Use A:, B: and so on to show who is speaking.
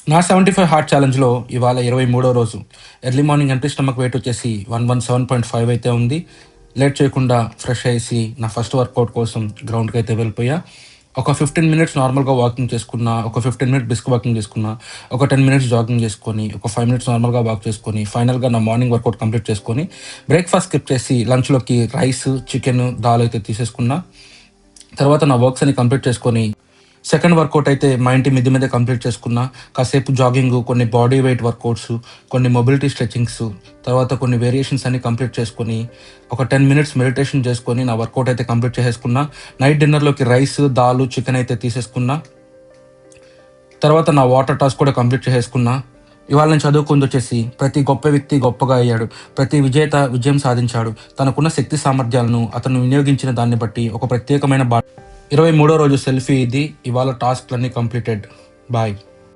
A: నా 75 హార్ట్ ఛాలెంజ్‌లో ఇవాళ 23 రోజు. Early morning empty stomach weight వచ్చేసి 117.5 అయితే ఉంది. లేట్ చేయకుండా ఫ్రెష్ అయ్యేసి నా ఫస్ట్ వర్కౌట్ కోసం గ్రౌండ్‌కైతే వెళ్ళిపోయా. ఒక 15 మినిట్స్ నార్మల్‌గా వాకింగ్ చేసుకున్నా, ఒక 15 మినిట్స్ బ్రిస్క్ వాకింగ్ చేసుకున్నా, ఒక 10 మినిట్స్ జాగింగ్ చేసుకొని, ఒక 5 మినిట్స్ నార్మల్‌గా వాక్ చేసుకొని, ఫైనల్‌గా నా మార్నింగ్ వర్కౌట్ కంప్లీట్ చేసుకొని, బ్రేక్‌ఫాస్ట్ స్కిప్ చేసి లంచ్‌లోకి రైస్, చికెను, దాల్ అయితే తీసేసుకున్నా. తర్వాత నా వర్క్స్ అన్ని కంప్లీట్ చేసుకొని, సెకండ్ వర్కౌట్ అయితే మా ఇంటి మిద్ది మీదే కంప్లీట్ చేసుకున్నా. కాసేపు జాగింగు, కొన్ని బాడీ వెయిట్ వర్కౌట్స్, కొన్ని మొబిలిటీ స్ట్రెచింగ్స్, తర్వాత కొన్ని వేరియేషన్స్ అన్ని కంప్లీట్ చేసుకొని, ఒక 10 మినిట్స్ మెడిటేషన్ చేసుకొని నా వర్కౌట్ అయితే కంప్లీట్ చేసేసుకున్నా. నైట్ డిన్నర్‌లోకి రైస్, దాలు, చికెన్ అయితే తీసేసుకున్నా. తర్వాత నా వాటర్ టాస్క్ కూడా కంప్లీట్ చేసేసుకున్నా. ఇవాళ నేను చదువుకుందొచ్చేసి ప్రతి గొప్ప వ్యక్తి గొప్పగా అయ్యాడు. ప్రతి విజేత విజయం సాధించాడు. తనకున్న శక్తి సామర్థ్యాలను అతను వినియోగించిన దాన్ని బట్టి ఒక ప్రత్యేకమైన 23 రోజు సెల్ఫీ ఇది. ఇవాళ టాస్క్‌లన్నీ కంప్లీటెడ్. బాయ్.